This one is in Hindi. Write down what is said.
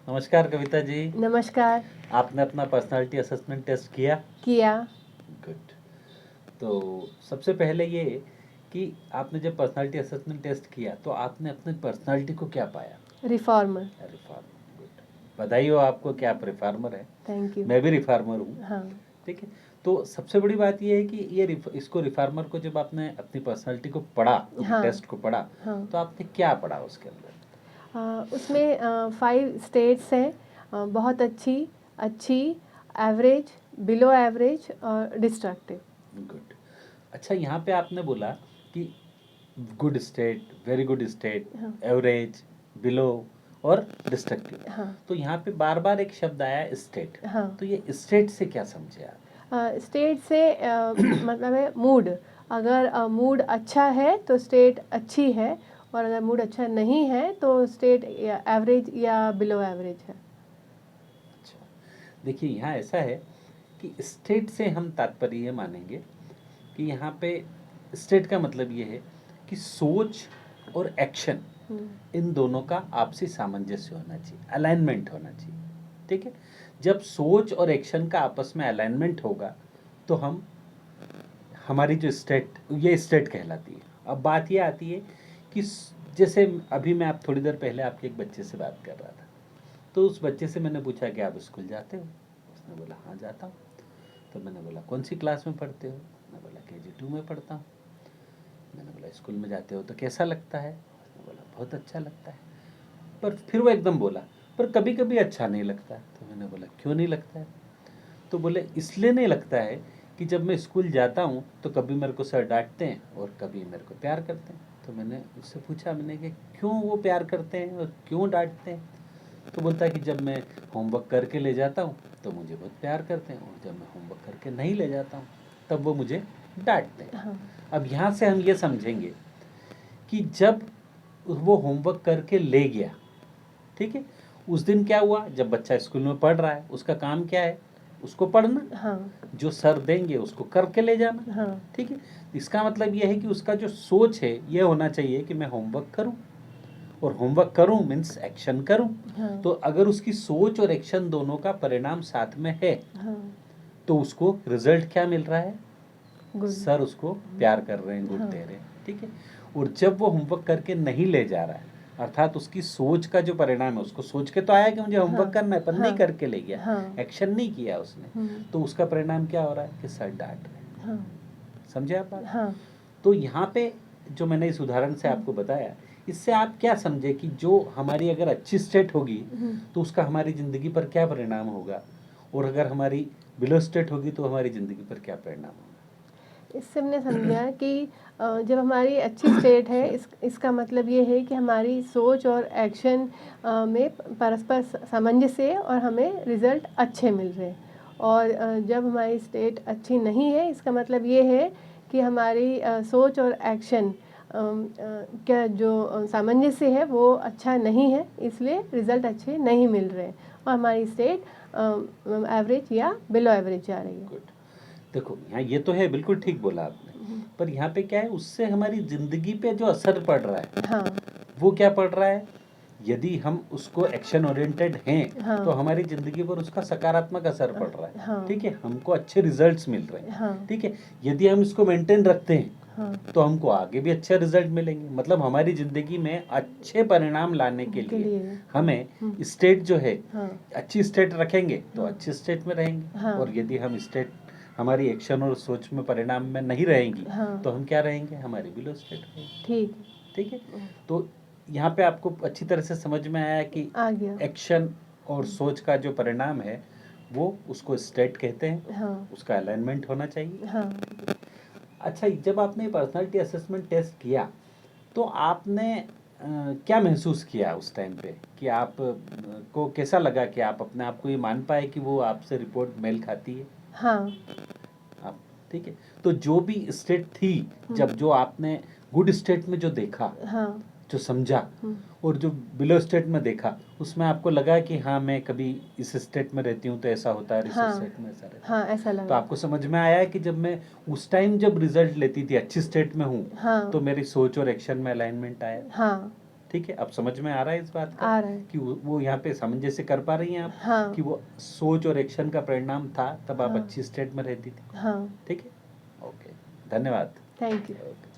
नमस्कार कविता जी। नमस्कार। आपने अपना पर्सनालिटी असेसमेंट टेस्ट किया? किया। गुड। तो सबसे पहले ये कि आपने जब पर्सनालिटी असेसमेंट टेस्ट किया तो आपने अपनी पर्सनालिटी को क्या पाया? रिफॉर्मर। रिफॉर्मर। गुड, बधाई हो आपको कि आप रिफॉर्मर हैं। Thank you. मैं भी रिफॉर्मर हूँ। हाँ। ठीक है। तो सबसे बड़ी बात ये है कि इसको रिफॉर्मर को जब आपने अपनी पर्सनालिटी को पढ़ा, पूरी हाँ। टेस्ट को पढ़ा, हाँ। तो आपने क्या पढ़ा उसके अंदर? उसमें 5 स्टेट्स हैं। बहुत अच्छी, अच्छी, एवरेज, बिलो एवरेज और डिस्ट्रक्टिव। गुड। अच्छा, यहाँ पे आपने बोला कि good state, very good state, हाँ। एवरेज, बिलो और डिस्ट्रक्टिव। हाँ। तो यहाँ पे बार बार एक शब्द आया स्टेट। हाँ। तो ये स्टेट से क्या समझे आप? स्टेट से मतलब है मूड। अगर मूड अच्छा है तो स्टेट अच्छी है, और अगर मूड अच्छा नहीं है तो स्टेट एवरेज या बिलो एवरेज है। अच्छा, देखिए यहाँ ऐसा है कि स्टेट से हम तात्पर्य ये मानेंगे कि यहाँ पे स्टेट का मतलब ये है कि सोच और एक्शन, इन दोनों का आपसी सामंजस्य होना चाहिए, अलाइनमेंट होना चाहिए। ठीक है। जब सोच और एक्शन का आपस में अलाइनमेंट होगा तो हम हमारी जो स्टेट, ये स्टेट कहलाती है। अब बात ये आती है कि जैसे अभी मैं आप थोड़ी देर पहले आपके एक बच्चे से बात कर रहा था, तो उस बच्चे से मैंने पूछा कि आप स्कूल जाते हो? उसने बोला हाँ जाता हूँ। तो मैंने बोला कौन सी क्लास में पढ़ते हो? उसने बोला KG 2 में पढ़ता हूँ। मैंने बोला स्कूल में जाते हो तो कैसा लगता है? उसने बोला बहुत अच्छा लगता है। पर फिर वो एकदम बोला पर कभी कभी अच्छा नहीं लगता है। तो मैंने बोला क्यों नहीं लगता है? तो बोले इसलिए नहीं लगता है कि जब मैं स्कूल जाता हूँ तो कभी मेरे को सर डांटते हैं और कभी मेरे को प्यार करते हैं। तो मैंने उससे पूछा, मैंने कि क्यों वो प्यार करते हैं और क्यों डांटते हैं? तो बोलता है कि जब मैं होमवर्क करके ले जाता हूँ तो मुझे बहुत प्यार करते हैं, और जब मैं होमवर्क करके नहीं ले जाता हूँ तब वो मुझे डांटते हैं। हाँ। अब यहाँ से हम ये समझेंगे कि जब वो होमवर्क करके ले गया, ठीक है, उस दिन क्या हुआ, जब बच्चा स्कूल में पढ़ रहा है उसका काम क्या है? उसको पढ़ना। हाँ। जो सर देंगे उसको करके ले जाना। हाँ। ठीक है। इसका मतलब ये है कि उसका जो सोच है ये होना चाहिए कि मैं होमवर्क करूं, और होमवर्क करूं मीन्स एक्शन करूं। हाँ। तो अगर उसकी सोच और एक्शन दोनों का परिणाम साथ में है हाँ। तो उसको रिजल्ट क्या मिल रहा है? गुड। सर उसको प्यार कर रहे हैं, गुड हाँ। दे रहे हैं। ठीक है। और जब वो होमवर्क करके नहीं ले जा रहा है, अर्थात उसकी सोच का जो परिणाम है, उसको सोच के तो आया कि मुझे होमवर्क हाँ। करना है, पर नहीं हाँ। करके ले गया, हाँ। एक्शन नहीं किया उसने, तो उसका परिणाम क्या हो रहा है कि सर डांट रहे हैं। हाँ। समझे आप बात? हाँ। तो यहाँ पे जो मैंने इस उदाहरण से आपको बताया, इससे आप क्या समझे कि जो हमारी अगर अच्छी स्टेट होगी तो उसका हमारी ज़िंदगी पर क्या परिणाम होगा, और अगर हमारी बिलो स्टेट होगी तो हमारी ज़िंदगी पर क्या परिणाम होगा? इससे हमने समझा कि जब हमारी अच्छी स्टेट है, इसका मतलब ये है कि हमारी सोच और एक्शन में परस्पर सामंजस्य है और हमें रिज़ल्ट अच्छे मिल रहे हैं। और जब हमारी स्टेट अच्छी नहीं है, इसका मतलब ये है कि हमारी सोच और एक्शन क्या जो सामंजस्य है वो अच्छा नहीं है, इसलिए रिज़ल्ट अच्छे नहीं मिल रहे हैं और हमारी स्टेट एवरेज या बिलो एवरेज जा रही है। गुड। देखो यहाँ ये तो है, बिल्कुल ठीक बोला आपने, पर यहाँ पे क्या है, उससे हमारी ज़िंदगी पे जो असर पड़ रहा है हाँ। वो क्या पड़ रहा है? यदि हम उसको एक्शन ओरिएंटेड हैं हाँ। तो हमारी ज़िंदगी पर उसका सकारात्मक असर पड़ रहा है। हाँ। ठीक है, हमको अच्छे रिजल्ट्स मिल रहे हैं। हाँ। ठीक है। यदि हम इसको मेंटेन रखते हैं हाँ। तो हमको आगे भी अच्छे रिजल्ट मिलेंगे। मतलब हमारी ज़िंदगी में अच्छे परिणाम लाने के लिए हमें स्टेट जो है, हाँ। अच्छी स्टेट रखेंगे तो अच्छी स्टेट में रहेंगे, हाँ। और यदि हम स्टेट हमारी एक्शन और सोच में परिणाम में नहीं रहेंगी हाँ। तो हम क्या रहेंगे? हमारी बिलो स्टेट रहेगी। ठीक। ठीक है। तो यहाँ पे आपको अच्छी तरह से समझ में आया कि आ गया। एक्शन और सोच का जो परिणाम है वो उसको स्टेट कहते हैं। हाँ। उसका अलाइनमेंट होना चाहिए। हाँ। अच्छा, जब आपने पर्सनालिटी असेसमेंट टेस्ट किया तो आपने क्या महसूस किया उस टाइम पे, कि आप को कैसा लगा कि आप अपने आप को ये मान पाए कि वो आपसे रिपोर्ट मेल खाती है? हाँ। आप ठीक है। तो जो भी स्टेट थी, जब जो आपने गुड स्टेट में जो देखा, हाँ। जो समझा, और जो बिलो स्टेट में देखा, उसमें आपको लगा कि हाँ मैं कभी इस स्टेट में रहती हूँ तो ऐसा होता है, इस हाँ। स्टेट में ऐसा रहता है। हाँ, ऐसा तो लगा। आपको समझ में आया है कि जब मैं उस टाइम जब रिजल्ट लेती थी अच्छी स्टेट में हूँ हाँ। तो मेरी सोच और एक्शन में अलाइनमेंट आया। हाँ। ठीक है, अब समझ में आ रहा है इस बात का आ रहा है। कि वो यहाँ पे सामंजस्य कर पा रही हैं आप हाँ कि वो सोच और एक्शन का परिणाम था, तब आप हाँ अच्छी स्टेट में रहती थी। हाँ। ठीक है, ओके, धन्यवाद। Thank you. ओके।